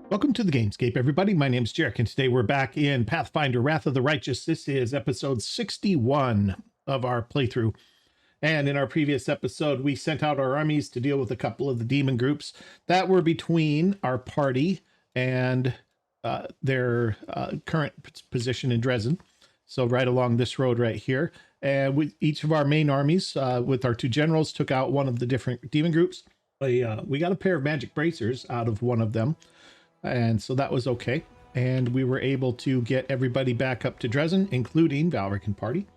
Welcome to the Gamescape, everybody. My name is Jarek, and today we're back in Pathfinder Wrath of the Righteous. This is episode 61 of our playthrough. And in our previous episode, we sent out our armies to deal with a couple of the demon groups that were between our party and their current position in Dresden. So right along this road right here. And with each of our main armies, with our two generals, took out one of the different demon groups. We got a pair of magic bracers out of one of them. And so that was okay. And we were able to get everybody back up to Dresden, including Valric and party.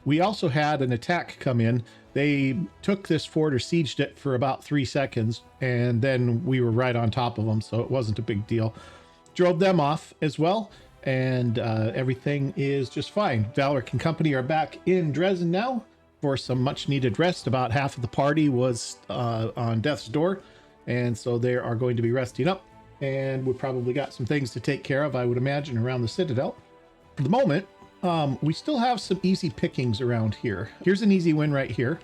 We also had an attack come in. They took this fort or sieged it for about 3 seconds, and then we were right on top of them, so it wasn't a big deal. Drove them off as well, and everything is just fine. Valric and company are back in Dresden now for some much needed rest. About half of the party was on death's door, and so they are going to be resting up. And we've probably got some things to take care of, I would imagine, around the Citadel. For the moment, we still have some easy pickings around here. Here's an easy win right here.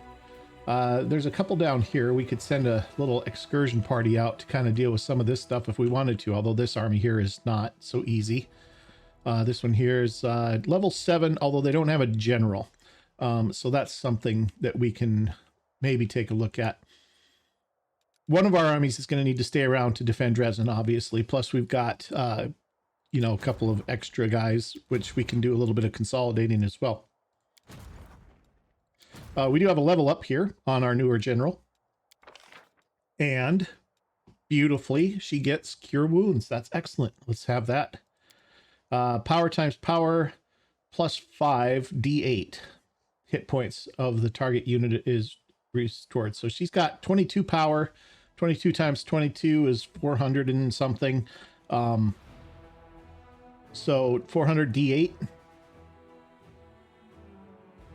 There's a couple down here. We could send a little excursion party out to kind of deal with some of this stuff if we wanted to, although this army here is not so easy. This one here is level 7, although they don't have a general. So that's something that we can maybe take a look at. One of our armies is going to need to stay around to defend Dresden, obviously. Plus, we've got, a couple of extra guys, which we can do a little bit of consolidating as well. We do have a level up here on our newer general. And beautifully, she gets Cure Wounds. That's excellent. Let's have that. Power times power plus 5 D8 hit points of the target unit is restored. So she's got 22 power. 22 times 22 is 400 and something. So 400 D8.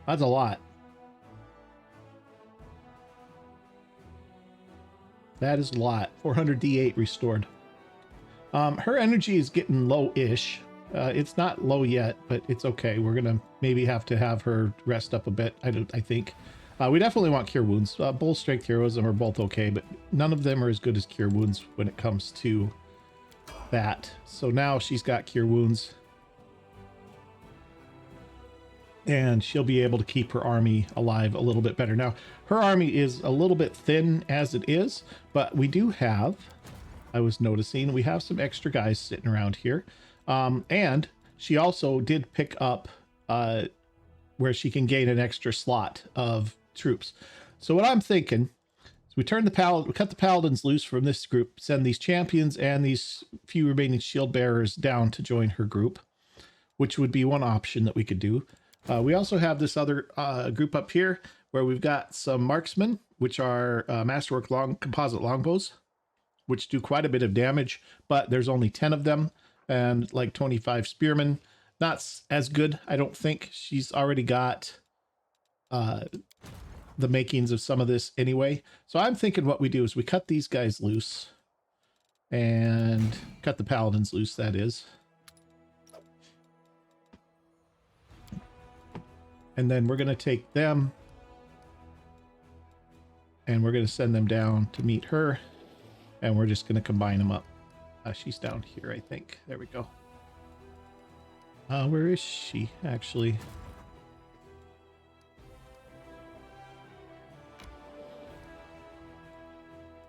That's a lot. That is a lot. 400 D8 restored. Her energy is getting low-ish. It's not low yet, but it's okay. We're going to maybe have to have her rest up a bit, I think. We definitely want Cure Wounds. Both Strength Heroism are both okay, but none of them are as good as Cure Wounds when it comes to that. So now she's got Cure Wounds. And she'll be able to keep her army alive a little bit better. Now, her army is a little bit thin as it is, but we do have, I was noticing, we have some extra guys sitting around here. And she also did pick up where she can gain an extra slot of troops. So what I'm thinking is we cut the paladins loose from this group, send these champions and these few remaining shield bearers down to join her group, which would be one option that we could do. We also have this other group up here where we've got some marksmen, which are masterwork composite longbows, which do quite a bit of damage, but there's only 10 of them, and like 25 spearmen. Not as good, I don't think. She's already got the makings of some of this anyway. So I'm thinking what we do is we cut these guys loose and cut the paladins loose, that is. And then we're going to take them and we're going to send them down to meet her. And we're just going to combine them up. She's down here, I think. There we go. Where is she, actually?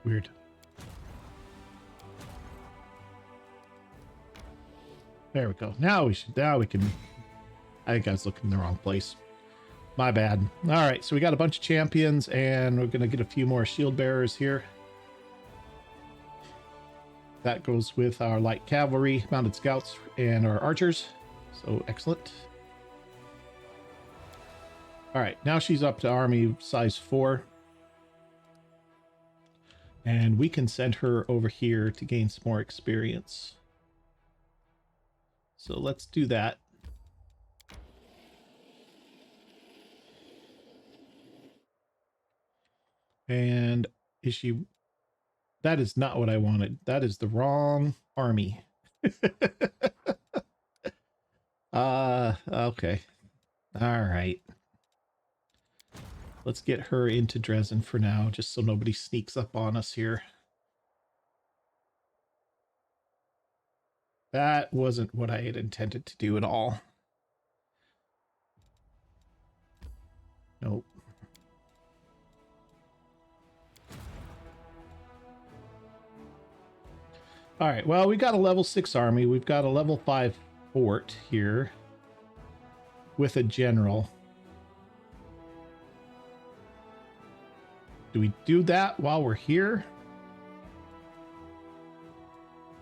Weird. There we go. Now we can... I think I was looking in the wrong place. My bad. All right, so we got a bunch of champions, and we're going to get a few more shield bearers here. That goes with our light cavalry, mounted scouts, and our archers. So excellent. All right, now she's up to army size 4. And we can send her over here to gain some more experience. So let's do that. And is she... That is not what I wanted. That is the wrong army. Okay. All right. Let's get her into Dresden for now, just so nobody sneaks up on us here. That wasn't what I had intended to do at all. Nope. All right, well, we got a level 6 army. We've got a level 5 fort here with a general. Do we do that while we're here?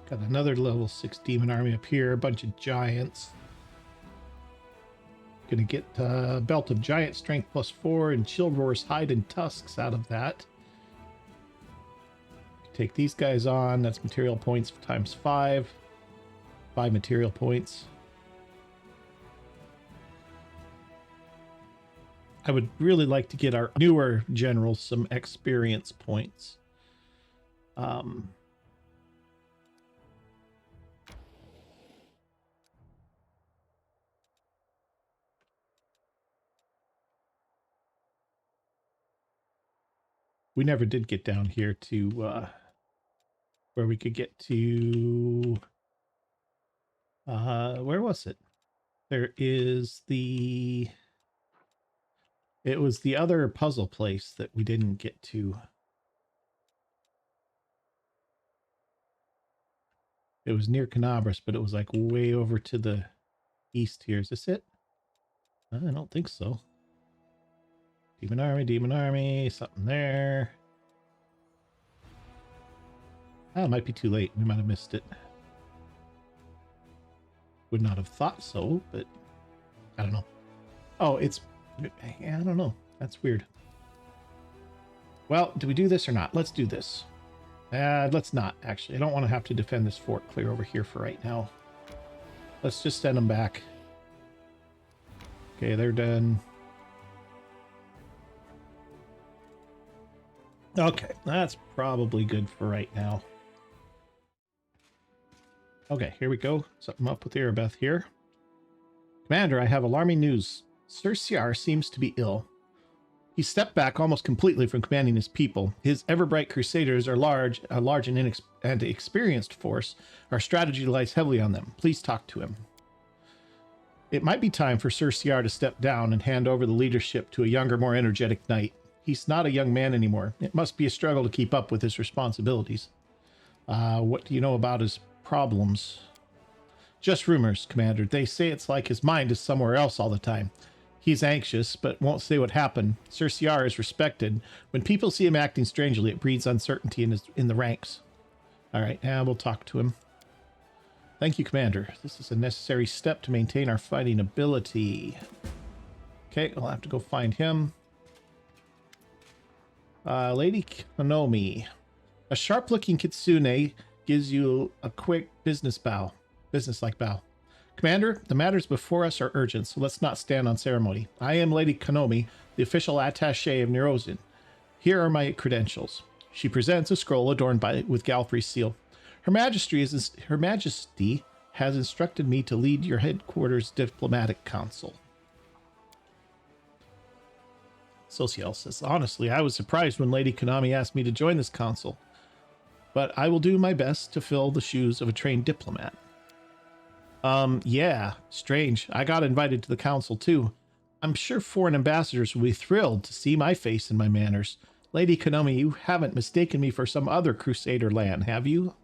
Got another level 6 demon army up here, a bunch of giants. Gonna get Belt of Giant Strength +4 and Chill Roar's Hide and Tusks out of that. Take these guys on. That's material points times 5. 5 material points. I would really like to get our newer generals some experience points. We never did get down here to where we could get to where was it? There is it was the other puzzle place that we didn't get to. It was near Canabras, but it was like way over to the east here. Is this it? I don't think so. Demon army, something there. Oh, it might be too late. We might have missed it. Would not have thought so, but I don't know. Oh, it's... I don't know. That's weird. Well, do we do this or not? Let's do this. Let's not, actually. I don't want to have to defend this fort clear over here for right now. Let's just send them back. Okay, they're done. Okay, that's probably good for right now. Okay, here we go. Something up with Erebeth here. Commander, I have alarming news. Sir Ciar seems to be ill. He stepped back almost completely from commanding his people. His ever-bright crusaders are a large and experienced force. Our strategy lies heavily on them. Please talk to him. It might be time for Sir Ciar to step down and hand over the leadership to a younger, more energetic knight. He's not a young man anymore. It must be a struggle to keep up with his responsibilities. What do you know about his problems? Just rumors, Commander. They say it's like his mind is somewhere else all the time. He's anxious, but won't say what happened. Sir Ciar is respected. When people see him acting strangely, it breeds uncertainty in the ranks. All right, now we'll talk to him. Thank you, Commander. This is a necessary step to maintain our fighting ability. Okay, I'll have to go find him. Lady Konomi. A sharp-looking kitsune gives you a quick business-like bow. Commander, the matters before us are urgent, so let's not stand on ceremony. I am Lady Konomi, the official attaché of Nerozin. Here are my credentials. She presents a scroll adorned with Galfrey's seal. Her Majesty has instructed me to lead your headquarters diplomatic council. Sociel says, honestly, I was surprised when Lady Konami asked me to join this council, but I will do my best to fill the shoes of a trained diplomat. Yeah, strange. I got invited to the council too. I'm sure foreign ambassadors will be thrilled to see my face and my manners. Lady Konami, you haven't mistaken me for some other Crusader land, have you?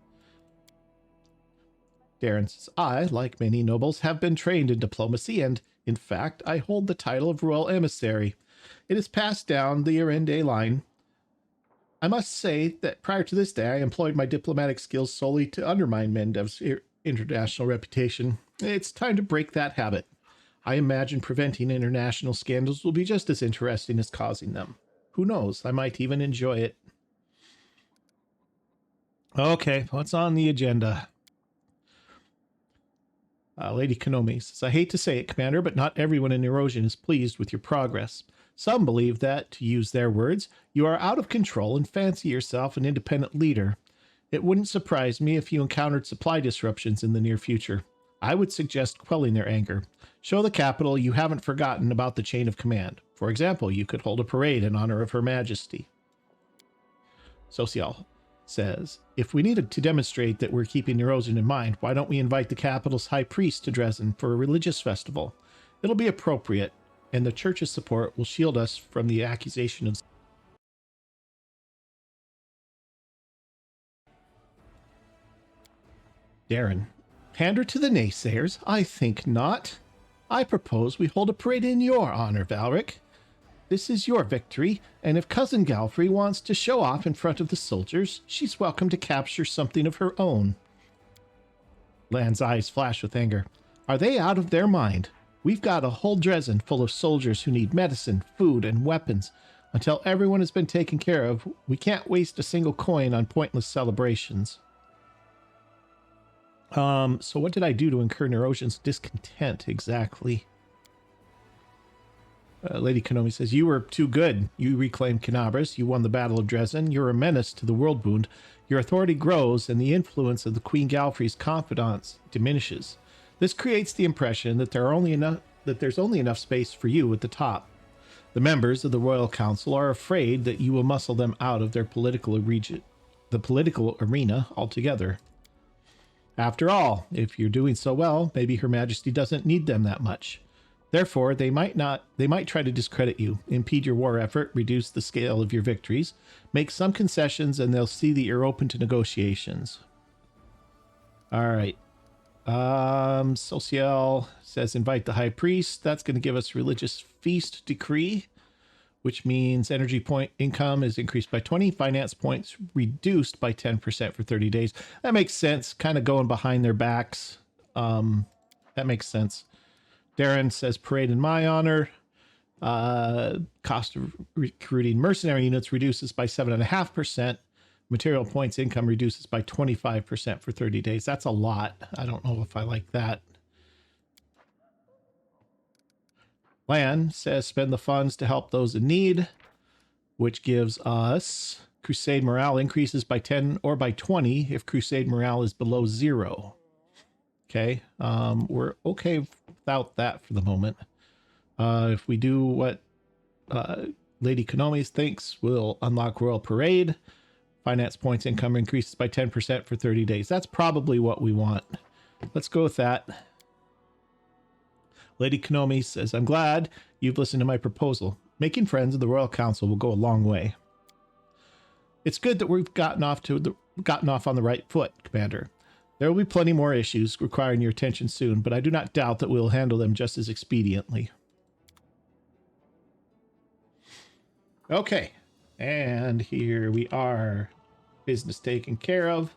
Darren says, I, like many nobles, have been trained in diplomacy, and, in fact, I hold the title of Royal Emissary. It is passed down the Arende line. I must say that prior to this day, I employed my diplomatic skills solely to undermine Mendev's international reputation. It's time to break that habit. I imagine preventing international scandals will be just as interesting as causing them. Who knows? I might even enjoy it. Okay, what's on the agenda? Lady Konomi says, I hate to say it, Commander, but not everyone in Erosion is pleased with your progress. Some believe that, to use their words, you are out of control and fancy yourself an independent leader. It wouldn't surprise me if you encountered supply disruptions in the near future. I would suggest quelling their anger. Show the capital you haven't forgotten about the chain of command. For example, you could hold a parade in honor of Her Majesty. Social. says, if we needed to demonstrate that we're keeping erosion in mind, why don't we invite the capital's high priest to Dresden for a religious festival? It'll be appropriate, and the church's support will shield us from the accusation of... Darren, pander to the naysayers? I think not. I propose we hold a parade in your honor, Valric. This is your victory, and if Cousin Galfrey wants to show off in front of the soldiers, she's welcome to capture something of her own. Lan's eyes flash with anger. Are they out of their mind? We've got a whole Dresden full of soldiers who need medicine, food, and weapons. Until everyone has been taken care of, we can't waste a single coin on pointless celebrations. So what did I do to incur Nerosion's discontent exactly? Lady Konomi says, you were too good. You reclaimed Canabras. You won the Battle of Dresden. You're a menace to the world wound. Your authority grows, and the influence of the Queen Galfrey's confidants diminishes. This creates the impression that there's only enough space for you at the top. The members of the Royal Council are afraid that you will muscle them out of their political arena altogether. After all, if you're doing so well, maybe Her Majesty doesn't need them that much. Therefore, they might try to discredit you, impede your war effort, reduce the scale of your victories, make some concessions, and they'll see that you're open to negotiations. All right. Social says invite the high priest. That's going to give us religious feast decree, which means energy point income is increased by 20, finance points reduced by 10% for 30 days. That makes sense. Kind of going behind their backs. That makes sense. Darren says parade in my honor. Cost of recruiting mercenary units reduces by 7.5%. Material points income reduces by 25% for 30 days. That's a lot. I don't know if I like that. Lan says spend the funds to help those in need, which gives us crusade morale increases by 10 or by 20 if crusade morale is below 0. Okay, we're okay without that for the moment. If we do what Lady Konomi thinks, we'll unlock Royal Parade. Finance points income increases by 10% for 30 days. That's probably what we want. Let's go with that. Lady Konomi says, I'm glad you've listened to my proposal. Making friends of the Royal Council will go a long way. It's good that we've gotten off on the right foot, Commander. There will be plenty more issues requiring your attention soon, but I do not doubt that we'll handle them just as expediently. Okay, and here we are. Business taken care of.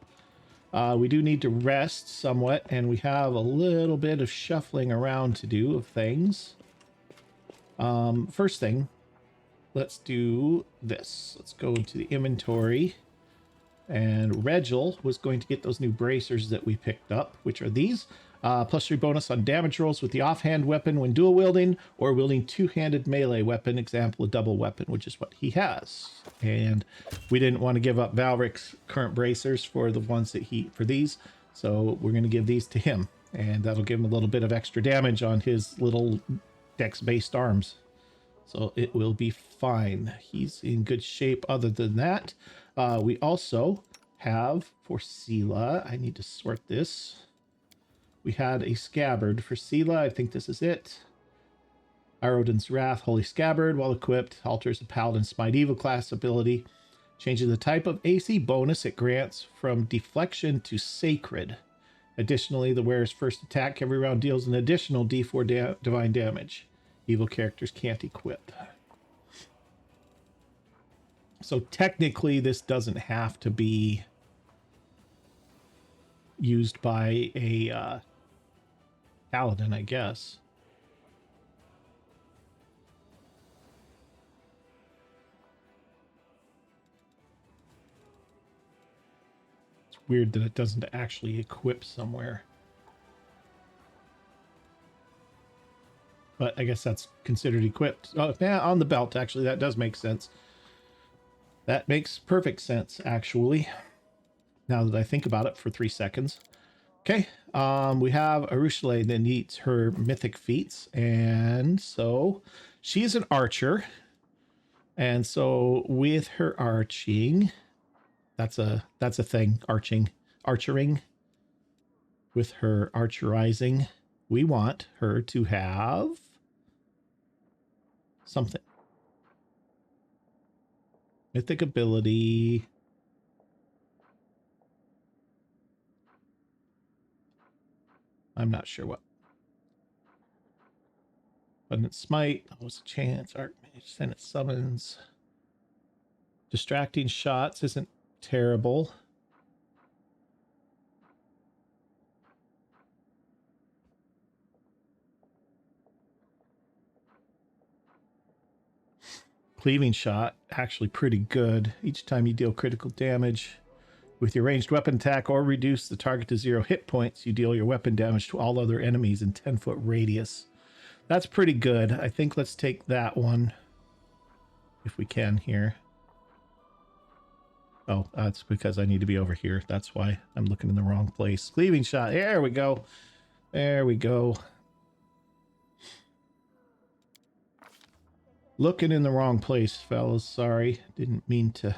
We do need to rest somewhat, and we have a little bit of shuffling around to do of things. First thing, let's do this. Let's go into the inventory. And Regil was going to get those new bracers that we picked up, which are these. +3 bonus on damage rolls with the offhand weapon when dual wielding or wielding two-handed melee weapon, example a double weapon, which is what he has. And we didn't want to give up Valric's current bracers for the ones that for these, so we're going to give these to him, and that'll give him a little bit of extra damage on his little dex-based arms. So it will be fine. He's in good shape other than that. We also have, for Sela, I need to sort this. We had a scabbard for Sela. I think this is it. Arodin's Wrath, Holy Scabbard, while equipped, alters a Paladin Smite Evil class ability. Changes the type of AC bonus it grants from Deflection to Sacred. Additionally, the wearer's first attack every round deals an additional D4 divine damage. Evil characters can't equip. So technically, this doesn't have to be used by a paladin, I guess. It's weird that it doesn't actually equip somewhere. But I guess that's considered equipped. Oh, yeah, on the belt, actually, that does make sense. That makes perfect sense, actually, now that I think about it for 3 seconds. Okay, we have Arueshalae that needs her mythic feats, and so she's an archer. And so with her arching, That's a thing. Archering with her archerizing. We want her to have something. Mythic ability. I'm not sure what. Abundant Smite. That was a chance. Archmage. Senate Summons. Distracting Shots isn't terrible. Cleaving Shot, actually pretty good. Each time you deal critical damage with your ranged weapon attack or reduce the target to 0 hit points, you deal your weapon damage to all other enemies in 10-foot radius. That's pretty good. I think let's take that one if we can here. Oh, that's because I need to be over here. That's why I'm looking in the wrong place. Cleaving Shot. There we go. There we go. Looking in the wrong place, fellas. Sorry. Didn't mean to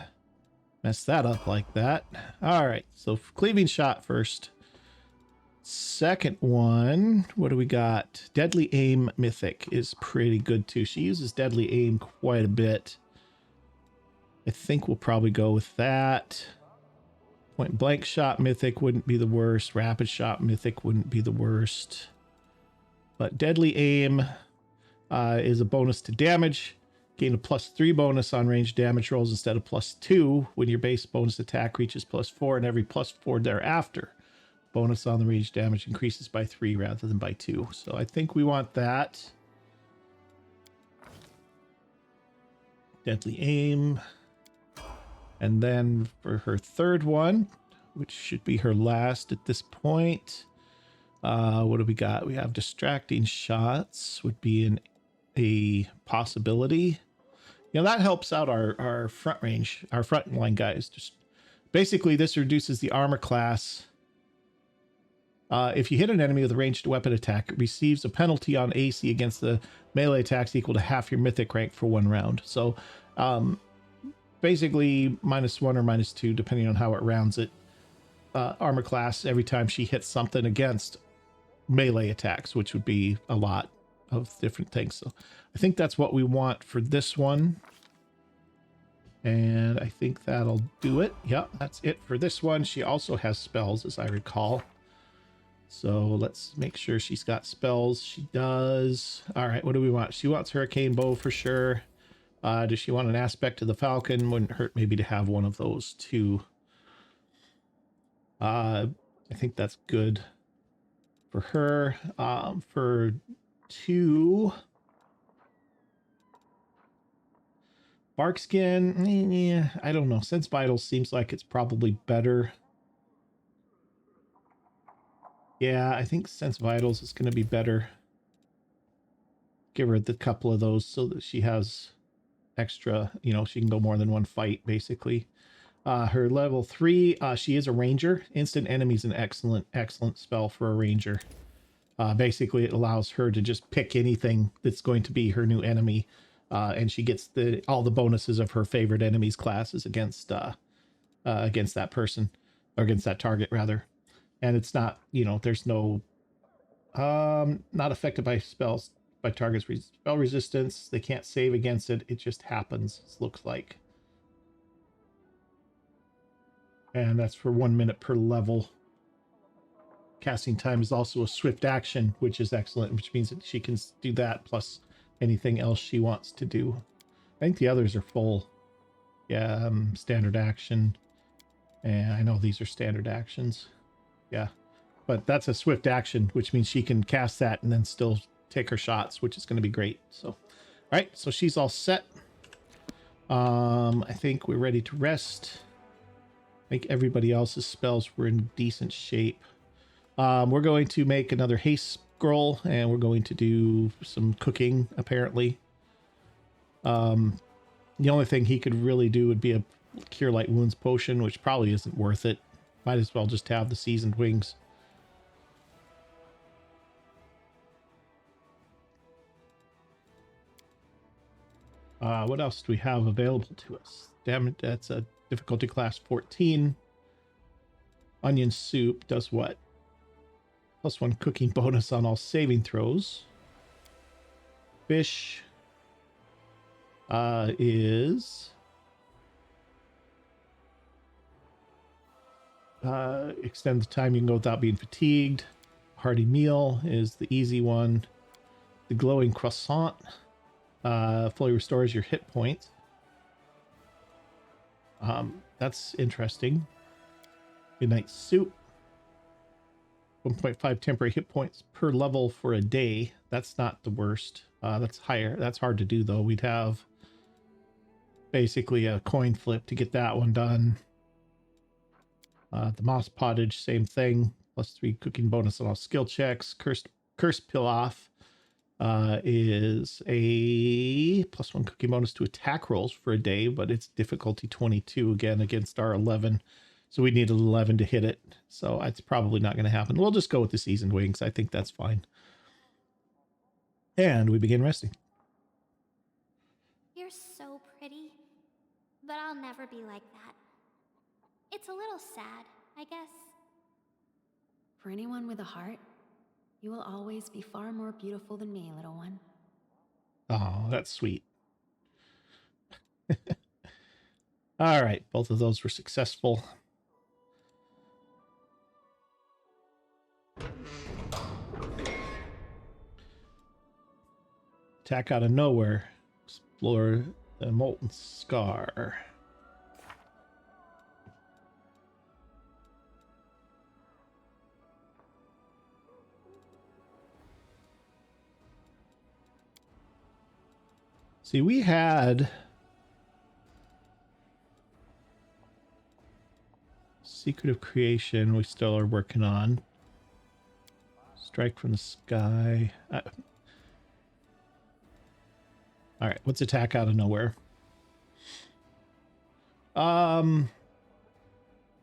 mess that up like that. All right. So Cleaving Shot first. Second one. What do we got? Deadly Aim Mythic is pretty good too. She uses Deadly Aim quite a bit. I think we'll probably go with that. Point Blank Shot Mythic wouldn't be the worst. Rapid Shot Mythic wouldn't be the worst. But Deadly Aim is a bonus to damage. Gain a +3 bonus on ranged damage rolls instead of +2 when your base bonus attack reaches +4 and every +4 thereafter. Bonus on the ranged damage increases by 3 rather than by 2. So I think we want that. Deadly Aim. And then for her third one, which should be her last at this point, what do we got? We have Distracting Shots would be a possibility. You know, that helps out our front range, our front line guys. Just basically, this reduces the armor class. If you hit an enemy with a ranged weapon attack, it receives a penalty on AC against the melee attacks equal to half your mythic rank for 1 round. So basically -1 or -2, depending on how it rounds it, armor class every time she hits something against melee attacks, which would be a lot of different things. So I think that's what we want for this one. And I think that'll do it. Yep, that's it for this one. She also has spells, as I recall. So let's make sure she's got spells. She does. All right, what do we want? She wants Hurricane Bow for sure. Does she want an Aspect of the Falcon? Wouldn't hurt maybe to have one of those too. I think that's good for her. For 2, Barkskin, yeah, I don't know. Sense Vitals seems like it's probably better. Yeah, I think Sense Vitals is going to be better. Give her the couple of those so that she has extra, you know, she can go more than one fight, basically. Her level 3, she is a ranger. Instant Enemy's an excellent spell for a ranger. Basically, it allows her to just pick anything that's going to be her new enemy. And she gets all the bonuses of her favorite enemy's classes against that person, or against that target, rather. And it's not, you know, there's no, not affected by spells, by targets, spell resistance. They can't save against it. It just happens, it looks like. And that's for 1 minute per level. Casting time is also a swift action, which is excellent, which means that she can do that plus anything else she wants to do. I think the others are full. Yeah, standard action. And I know these are standard actions. Yeah. But that's a swift action, which means she can cast that and then still take her shots, which is going to be great. So, all right. So she's all set. I think we're ready to rest. I think everybody else's spells were in decent shape. We're going to make another haste scroll, and we're going to do some cooking, apparently. The only thing he could really do would be a Cure Light Wounds potion, which probably isn't worth it. Might as well just have the Seasoned Wings. What else do we have available to us? Damn it, that's a Difficulty class 14. Onion soup does what? +1 cooking bonus on all saving throws. Fish is extend the time you can go without being fatigued. Hearty meal is the easy one. The glowing croissant fully restores your hit points. That's interesting. Midnight soup. 1.5 temporary hit points per level for a day. That's not the worst. That's higher. That's hard to do, though. We'd have basically a coin flip to get that one done. The moss pottage, same thing. +3 cooking bonus on all skill checks. Cursed Pilaf is a +1 cooking bonus to attack rolls for a day, but it's difficulty 22 again against our 11. So we need an 11 to hit it. So it's probably not going to happen. We'll just go with the seasoned wings. I think that's fine. And we begin resting. You're so pretty, but I'll never be like that. It's a little sad, I guess. For anyone with a heart, you will always be far more beautiful than me, little one. Oh, that's sweet. All right, both of those were successful. Attack out of nowhere. Explore the molten scar. See, we had Secret of Creation we still are working on. Strike from the Sky. All right, what's attack out of nowhere?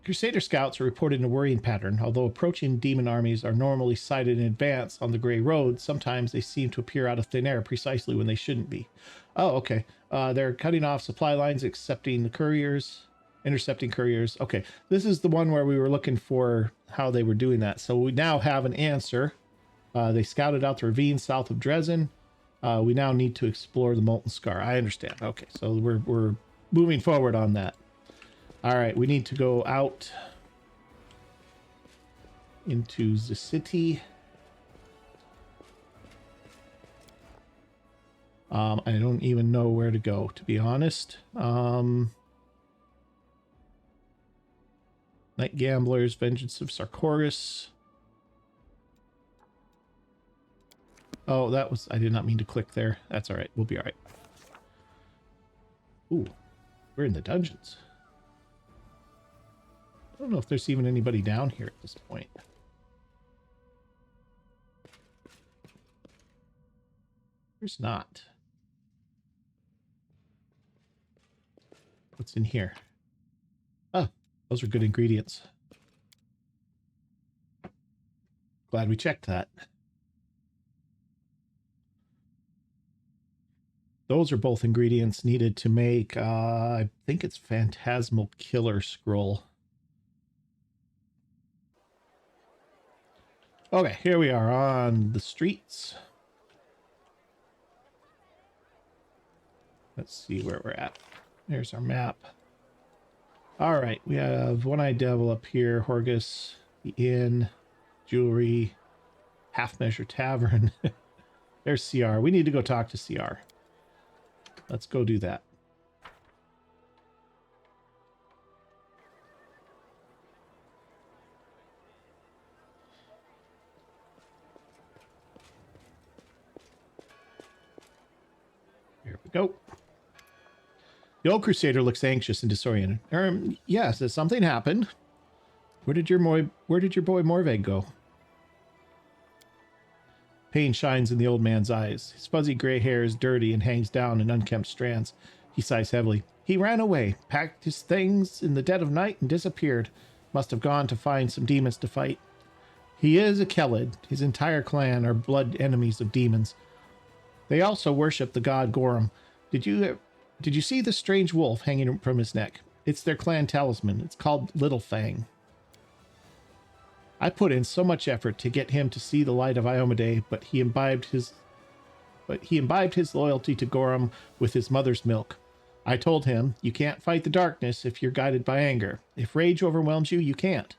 Crusader scouts are reported in a worrying pattern. Although approaching demon armies are normally sighted in advance on the Grey Road, sometimes they seem to appear out of thin air precisely when they shouldn't be. Oh, okay. They're cutting off supply lines, intercepting couriers. Okay, this is the one where we were looking for how they were doing that. So we now have an answer. They scouted out the ravine south of Dresden. We now need to explore the Molten Scar. I understand. Okay, so we're moving forward on that. All right, we need to go out into the city. I don't even know where to go, to be honest. Night Gamblers, Vengeance of Sarkoris. Oh, that was... I did not mean to click there. That's all right. We'll be all right. Ooh, we're in the dungeons. I don't know if there's even anybody down here at this point. There's not. What's in here? Oh, those are good ingredients. Glad we checked that. Those are both ingredients needed to make, I think it's Phantasmal Killer Scroll. Okay, here we are on the streets. Let's see where we're at. There's our map. All right, we have One-Eyed Devil up here, Horgus, the Inn, Jewelry, Half Measure Tavern. There's CR. We need to go talk to CR. Let's go do that. Here we go. The Old Crusader looks anxious and disoriented. Yes, has something happened? Where did your boy Morveg go? Pain shines in the old man's eyes. His fuzzy gray hair is dirty and hangs down in unkempt strands. He sighs heavily. He ran away, packed his things in the dead of night, and disappeared. Must have gone to find some demons to fight. He is a Kelid. His entire clan are blood enemies of demons. They also worship the god Gorham. Did you see the strange wolf hanging from his neck? It's their clan talisman. It's called Little Fang. I put in so much effort to get him to see the light of Iomedae, but he imbibed his loyalty to Gorum with his mother's milk. I told him, you can't fight the darkness if you're guided by anger. If rage overwhelms you, you can't.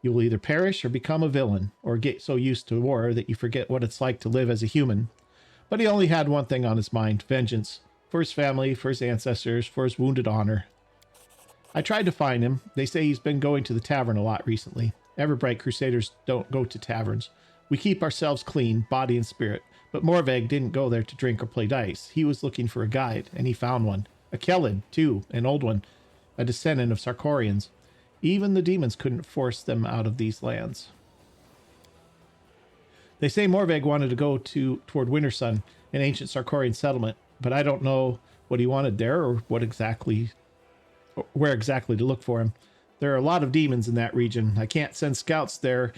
You will either perish or become a villain, or get so used to war that you forget what it's like to live as a human. But he only had one thing on his mind, vengeance. For his family, for his ancestors, for his wounded honor. I tried to find him. They say he's been going to the tavern a lot recently. Everbright Crusaders don't go to taverns. We keep ourselves clean, body and spirit. But Morveg didn't go there to drink or play dice. He was looking for a guide, and he found one. A Kellid, too, an old one. A descendant of Sarkorians. Even the demons couldn't force them out of these lands. They say Morveg wanted to go toward Wintersun, an ancient Sarkorian settlement, but I don't know what he wanted there or where exactly to look for him. There are a lot of demons in that region. I can't send scouts there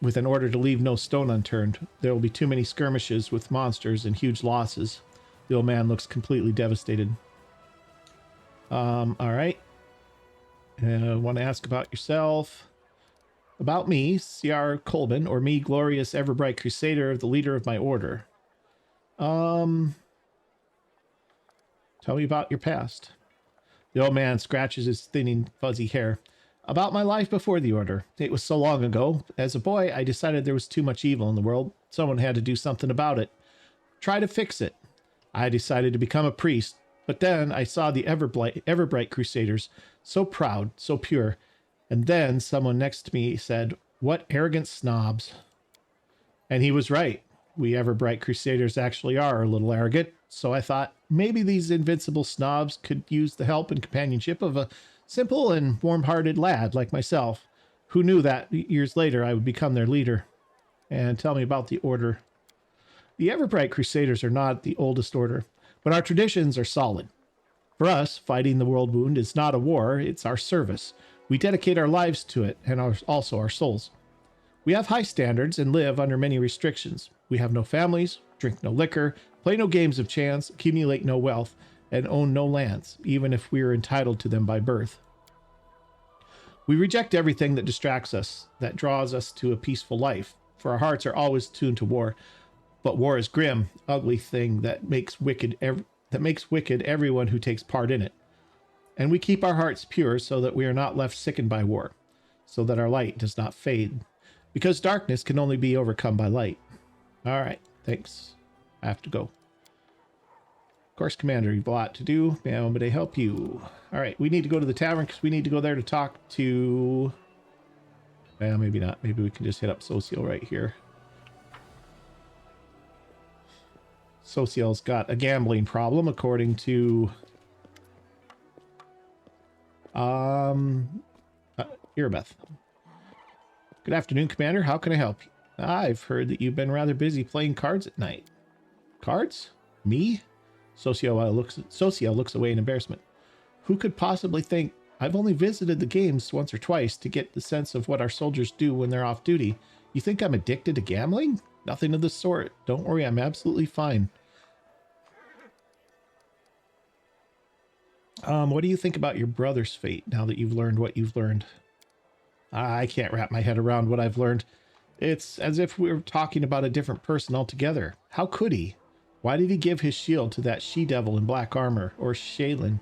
with an order to leave no stone unturned. There will be too many skirmishes with monsters and huge losses. The old man looks completely devastated. All right. Want to ask about yourself? About me, C.R. Colbin, or me, glorious Everbright Crusader, the leader of my order. Tell me about your past. The old man scratches his thinning, fuzzy hair. About my life before the order. It was so long ago. As a boy, I decided there was too much evil in the world. Someone had to do something about it. Try to fix it. I decided to become a priest, but then I saw the Everbright Crusaders, so proud, so pure. And then someone next to me said, "What arrogant snobs." And he was right. We Everbright Crusaders actually are a little arrogant. So I thought, maybe these invincible snobs could use the help and companionship of a simple and warm-hearted lad like myself, who knew that years later I would become their leader. And tell me about the order. The Everbright Crusaders are not the oldest order, but our traditions are solid. For us, fighting the world wound is not a war, it's our service. We dedicate our lives to it, and also our souls. We have high standards and live under many restrictions. We have no families, drink no liquor, play no games of chance, accumulate no wealth, and own no lands, even if we are entitled to them by birth. We reject everything that distracts us, that draws us to a peaceful life, for our hearts are always tuned to war. But war is grim, ugly thing that makes wicked everyone who takes part in it. And we keep our hearts pure so that we are not left sickened by war, so that our light does not fade, because darkness can only be overcome by light. All right, thanks. I have to go. Of course, Commander, you've a lot to do. Now, but I help you. All right, we need to go to the tavern because we need to go there to talk to... Well, maybe not. Maybe we can just hit up Social right here. Social's got a gambling problem, according to... Irabeth. Good afternoon, Commander. How can I help you? I've heard that you've been rather busy playing cards at night. Cards? Me? Socio looks away in embarrassment. Who could possibly think? I've only visited the games once or twice to get the sense of what our soldiers do when they're off duty. You think I'm addicted to gambling? Nothing of the sort. Don't worry, I'm absolutely fine. What do you think about your brother's fate now that you've learned what you've learned? I can't wrap my head around what I've learned. It's as if we were talking about a different person altogether. How could he? Why did he give his shield to that she-devil in black armor? Or Shaylin?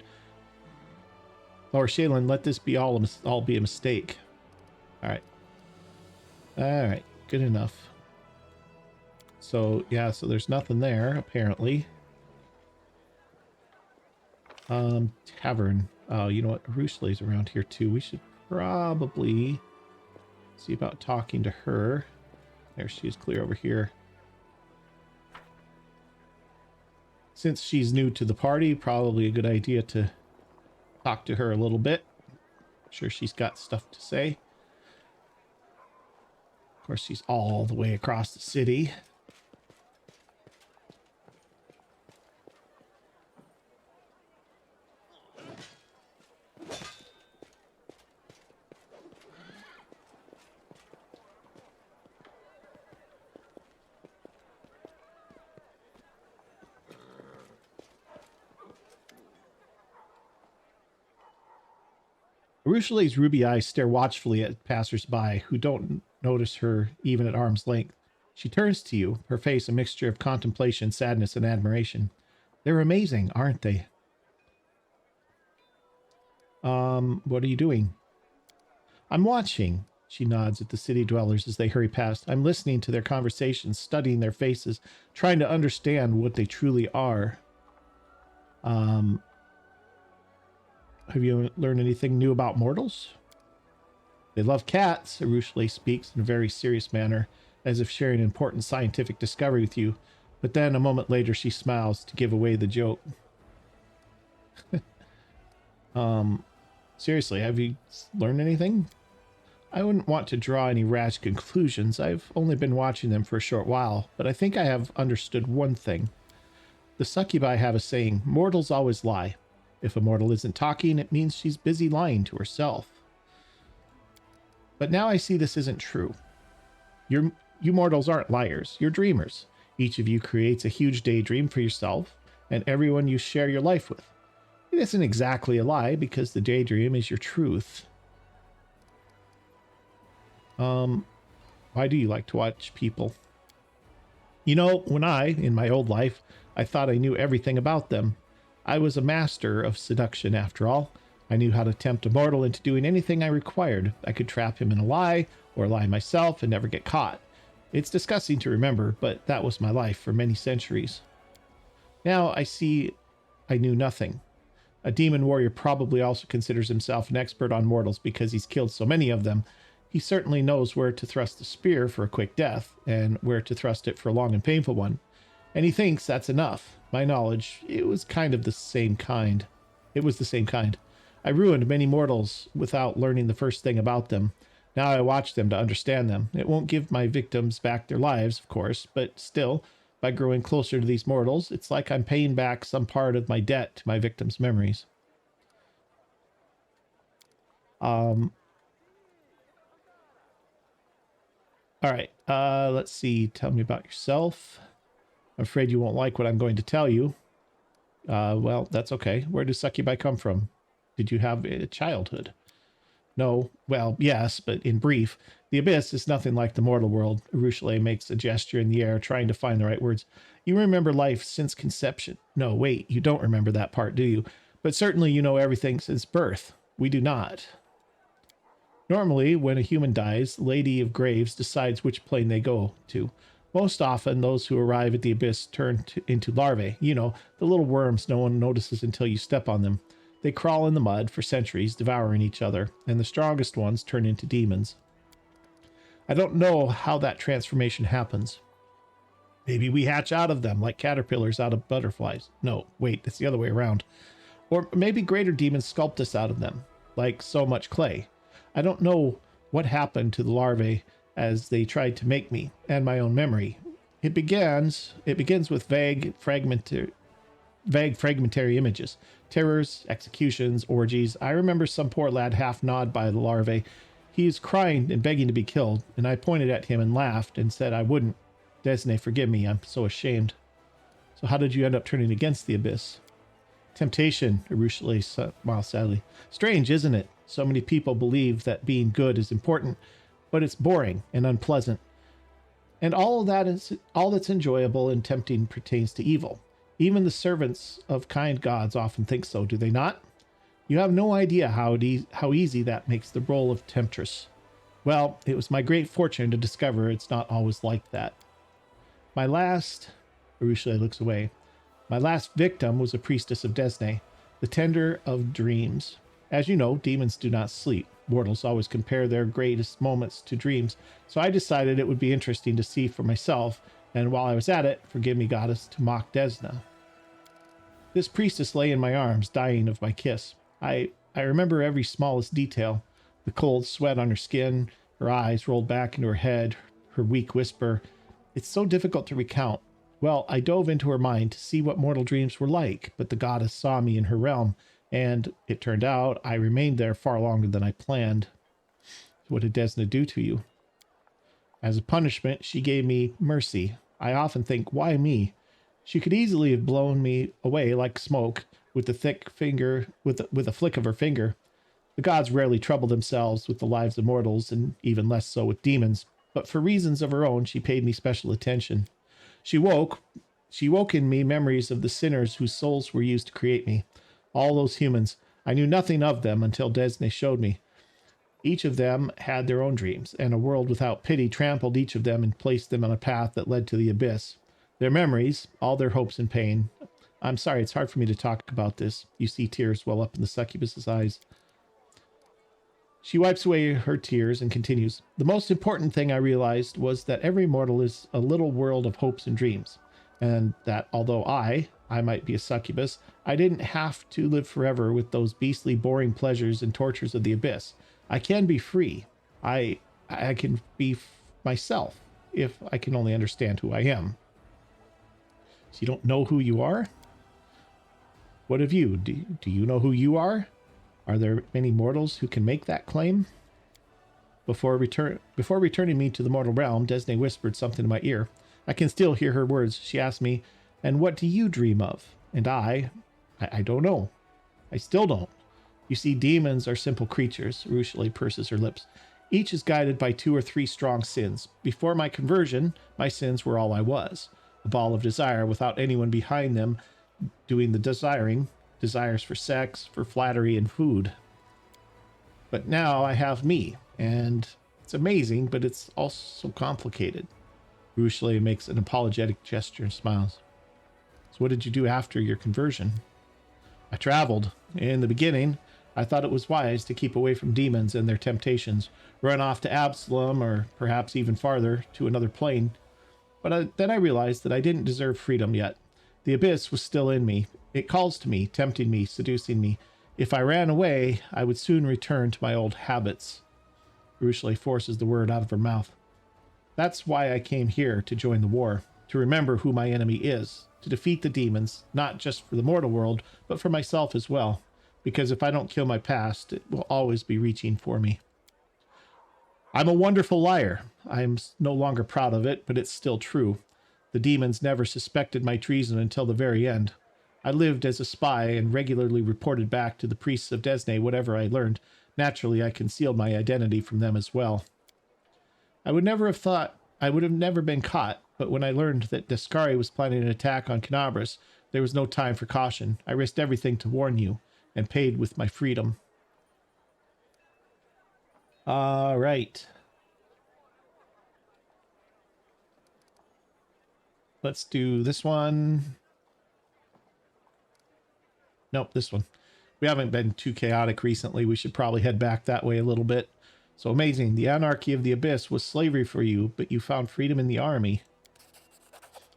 Or Shaylin, let this be all be a mistake. Alright. Alright, good enough. So, yeah, so there's nothing there, apparently. Tavern. Oh, you know what? Arueshalae's around here, too. We should probably see about talking to her. There she is, clear over here. Since she's new to the party, probably a good idea to talk to her a little bit. I'm sure she's got stuff to say. Of course, she's all the way across the city. Arueshalae's ruby eyes stare watchfully at passers-by who don't notice her even at arm's length. She turns to you, her face a mixture of contemplation, sadness, and admiration. They're amazing, aren't they? What are you doing? I'm watching. She nods at the city dwellers as they hurry past. I'm listening to their conversations, studying their faces, trying to understand what they truly are. Have you learned anything new about mortals? They love cats, Arueshalae speaks in a very serious manner, as if sharing an important scientific discovery with you. But then, a moment later, she smiles to give away the joke. Seriously, have you learned anything? I wouldn't want to draw any rash conclusions. I've only been watching them for a short while, but I think I have understood one thing. The succubi have a saying, mortals always lie. If a mortal isn't talking, it means she's busy lying to herself. But now I see this isn't true. You mortals aren't liars, you're dreamers. Each of you creates a huge daydream for yourself and everyone you share your life with. It isn't exactly a lie because the daydream is your truth. Why do you like to watch people? You know, when in my old life, I thought I knew everything about them. I was a master of seduction after all. I knew how to tempt a mortal into doing anything I required. I could trap him in a lie or lie myself and never get caught. It's disgusting to remember, but that was my life for many centuries. Now I see I knew nothing. A demon warrior probably also considers himself an expert on mortals because he's killed so many of them. He certainly knows where to thrust the spear for a quick death and where to thrust it for a long and painful one. And he thinks that's enough. My knowledge, it was the same kind. I ruined many mortals without learning the first thing about them. Now I watch them to understand them. It won't give my victims back their lives, of course, but still, by growing closer to these mortals, it's like I'm paying back some part of my debt to my victims' memories. All right, let's see. Tell me about yourself. I'm afraid you won't like what I'm going to tell you. Well, that's okay. Where do succubi come from? Did you have a childhood? No. Well, yes, but in brief, the abyss is nothing like the mortal world. Arueshalae makes a gesture in the air, trying to find the right words. You remember life since conception. No, wait, you don't remember that part, do you? But certainly you know everything since birth. We do not. Normally, when a human dies, Lady of Graves decides which plane they go to. Most often, those who arrive at the abyss turn into larvae. You know, the little worms no one notices until you step on them. They crawl in the mud for centuries, devouring each other, and the strongest ones turn into demons. I don't know how that transformation happens. Maybe we hatch out of them like caterpillars out of butterflies. No, wait, it's the other way around. Or maybe greater demons sculpt us out of them, like so much clay. I don't know what happened to the larvae as they tried to make me, and my own memory. It begins with vague fragmentary images. Terrors, executions, orgies. I remember some poor lad half gnawed by the larvae. He was crying and begging to be killed, and I pointed at him and laughed and said I wouldn't. Desna, forgive me, I'm so ashamed. So how did you end up turning against the abyss? Temptation, Arueshalae smiled sadly. Strange, isn't it? So many people believe that being good is important, but it's boring and unpleasant. And all that's enjoyable and tempting pertains to evil. Even the servants of kind gods often think so, do they not? You have no idea how easy that makes the role of temptress. Well, it was my great fortune to discover it's not always like that. Arueshalae looks away. My last victim was a priestess of Desna, the tender of dreams. As you know, demons do not sleep. Mortals always compare their greatest moments to dreams, so I decided it would be interesting to see for myself, and while I was at it, forgive me, goddess, to mock Desna. This priestess lay in my arms, dying of my kiss. I remember every smallest detail. The cold sweat on her skin, her eyes rolled back into her head, her weak whisper. It's so difficult to recount. Well, I dove into her mind to see what mortal dreams were like, but the goddess saw me in her realm, and it turned out I remained there far longer than I planned. What did Desna do to you? As a punishment, she gave me mercy. I often think, why me? She could easily have blown me away like smoke with a flick of her finger. The gods rarely trouble themselves with the lives of mortals, and even less so with demons, but for reasons of her own, she paid me special attention. She woke in me memories of the sinners whose souls were used to create me. All those humans. I knew nothing of them until Desna showed me. Each of them had their own dreams, and a world without pity trampled each of them and placed them on a path that led to the abyss. Their memories, all their hopes and pain. I'm sorry, it's hard for me to talk about this. You see tears well up in the succubus's eyes. She wipes away her tears and continues. The most important thing I realized was that every mortal is a little world of hopes and dreams, and that although I might be a succubus, I didn't have to live forever with those beastly, boring pleasures and tortures of the abyss. I can be free. I can be myself if I can only understand who I am. So you don't know who you are? What of you? Do you know who you are? Are there many mortals who can make that claim? Before returning me to the mortal realm, Desna whispered something in my ear. I can still hear her words. She asked me, "And what do you dream of?" And I don't know. I still don't. You see, demons are simple creatures. Arueshalae purses her lips. Each is guided by 2 or 3 strong sins. Before my conversion, my sins were all I was. A ball of desire without anyone behind them doing the desiring. Desires for sex, for flattery, and food. But now I have me, and it's amazing, but it's also complicated. Arueshalae makes an apologetic gesture and smiles. So what did you do after your conversion? I traveled. In the beginning, I thought it was wise to keep away from demons and their temptations, run off to Absalom, or perhaps even farther, to another plane. But then I realized that I didn't deserve freedom yet. The abyss was still in me. It calls to me, tempting me, seducing me. If I ran away, I would soon return to my old habits. Arueshalae forces the word out of her mouth. That's why I came here to join the war, to remember who my enemy is, to defeat the demons, not just for the mortal world, but for myself as well. Because if I don't kill my past, it will always be reaching for me. I'm a wonderful liar. I'm no longer proud of it, but it's still true. The demons never suspected my treason until the very end. I lived as a spy and regularly reported back to the priests of Desna whatever I learned. Naturally, I concealed my identity from them as well. I would have never been caught, but when I learned that Descari was planning an attack on Canabras, there was no time for caution. I risked everything to warn you, and paid with my freedom. All right. Let's do this one. Nope, this one. We haven't been too chaotic recently. We should probably head back that way a little bit. So amazing. The anarchy of the abyss was slavery for you, but you found freedom in the army.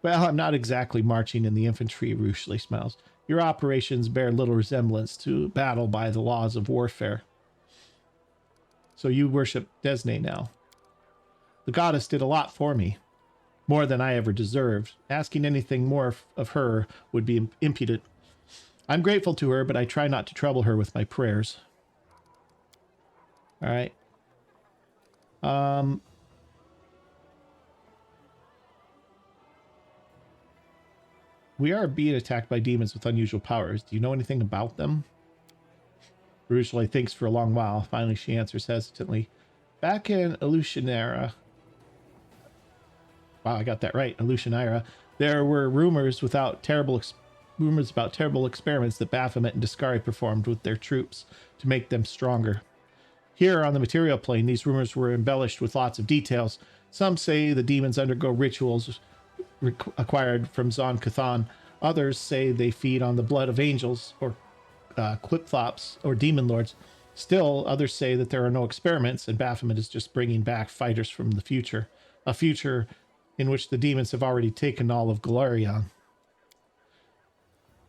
Well, I'm not exactly marching in the infantry, Arueshalae smiles. Your operations bear little resemblance to battle by the laws of warfare. So you worship Desna now. The goddess did a lot for me. More than I ever deserved. Asking anything more of her would be impudent. I'm grateful to her, but I try not to trouble her with my prayers. All right. We are being attacked by demons with unusual powers. Do you know anything about them? Arueshalae thinks for a long while. Finally, she answers hesitantly. Back in Arueshalae, wow, I got that right, Arueshalae, there were rumors about terrible experiments that Baphomet and Descari performed with their troops to make them stronger. Here on the material plane, these rumors were embellished with lots of details. Some say the demons undergo rituals acquired from Zon Cathan. Others say they feed on the blood of angels or clip-flops or demon lords. Still, others say that there are no experiments and Baphomet is just bringing back fighters from the future, a future in which the demons have already taken all of Galarion.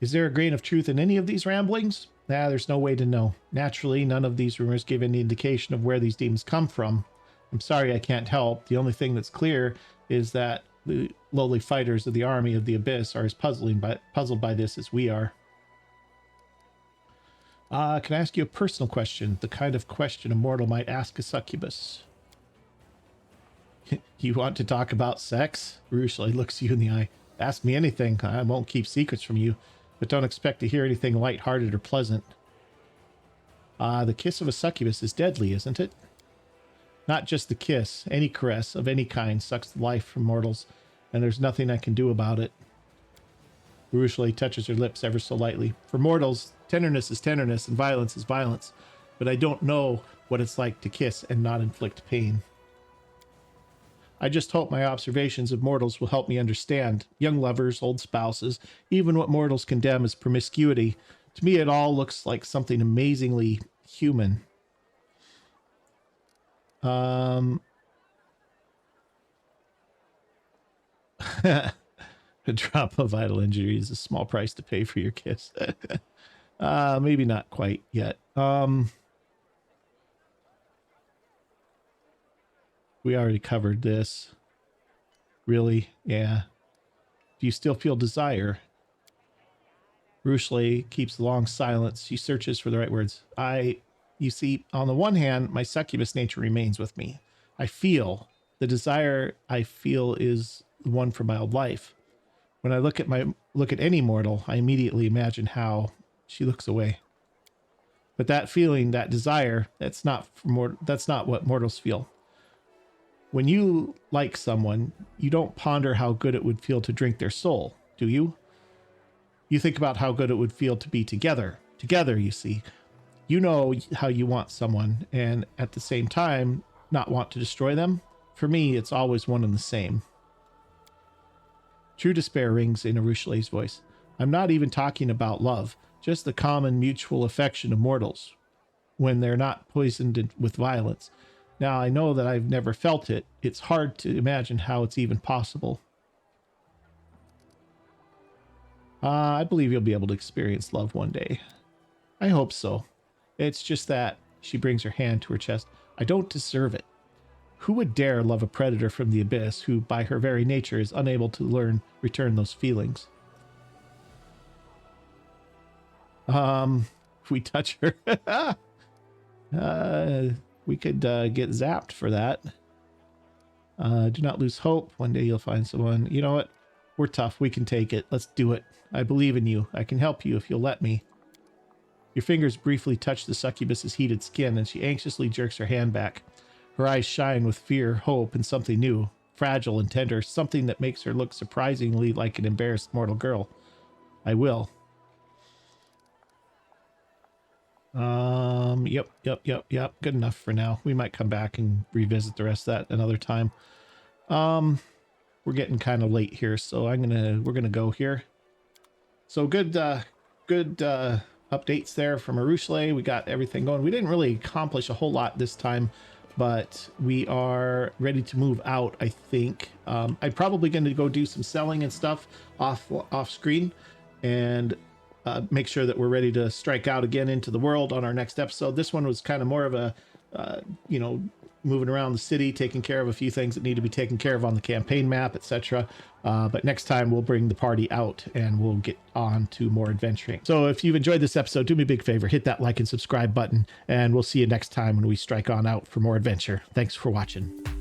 Is there a grain of truth in any of these ramblings? There's no way to know. Naturally, none of these rumors give any indication of where these demons come from. I'm sorry I can't help. The only thing that's clear is that the lowly fighters of the army of the abyss are as puzzled by this as we are. Can I ask you a personal question? The kind of question a mortal might ask a succubus. You want to talk about sex? Arueshalae looks you in the eye. Ask me anything. I won't keep secrets from you, but don't expect to hear anything light-hearted or pleasant. The kiss of a succubus is deadly, isn't it? Not just the kiss. Any caress of any kind sucks the life from mortals, and there's nothing I can do about it. Arueshalae touches her lips ever so lightly. For mortals, tenderness is tenderness and violence is violence, but I don't know what it's like to kiss and not inflict pain. I just hope my observations of mortals will help me understand. Young lovers, old spouses, even what mortals condemn as promiscuity. To me, it all looks like something amazingly human. A drop of vital injury is a small price to pay for your kiss. Maybe not quite yet. We already covered this. Really? Yeah. Do you still feel desire? Arueshalae keeps a long silence. She searches for the right words. You see, on the one hand, my succubus nature remains with me. I feel. The desire I feel is the one for my old life. When I look at any mortal, I immediately imagine how she looks away. But that feeling, that desire, that's not what mortals feel. When you like someone, you don't ponder how good it would feel to drink their soul, do you? You think about how good it would feel to be together. Together, you see. You know how you want someone, and at the same time, not want to destroy them. For me, it's always one and the same. True despair rings in Arueshalae's voice. I'm not even talking about love, just the common mutual affection of mortals, when they're not poisoned with violence. Now, I know that I've never felt it. It's hard to imagine how it's even possible. I believe you'll be able to experience love one day. I hope so. It's just that, she brings her hand to her chest, I don't deserve it. Who would dare love a predator from the abyss who, by her very nature, is unable to return those feelings? If we touch her, we could get zapped for that. Do not lose hope. One day you'll find someone. You know what? We're tough. We can take it. Let's do it. I believe in you. I can help you if you'll let me. Your fingers briefly touch the succubus's heated skin, and she anxiously jerks her hand back. Her eyes shine with fear, hope, and something new, fragile and tender, something that makes her look surprisingly like an embarrassed mortal girl. I will. Yep. Good enough for now. We might come back and revisit the rest of that another time. We're getting kind of late here, so we're gonna go here. So good updates there from Arueshalae. We got everything going. We didn't really accomplish a whole lot this time, but we are ready to move out, I think. I'm probably going to go do some selling and stuff off screen, and make sure that we're ready to strike out again into the world on our next episode. This one was kind of more of a, moving around the city, taking care of a few things that need to be taken care of on the campaign map, etc. But next time we'll bring the party out and we'll get on to more adventuring. So if you've enjoyed this episode, do me a big favor, hit that like and subscribe button, and we'll see you next time when we strike on out for more adventure. Thanks for watching.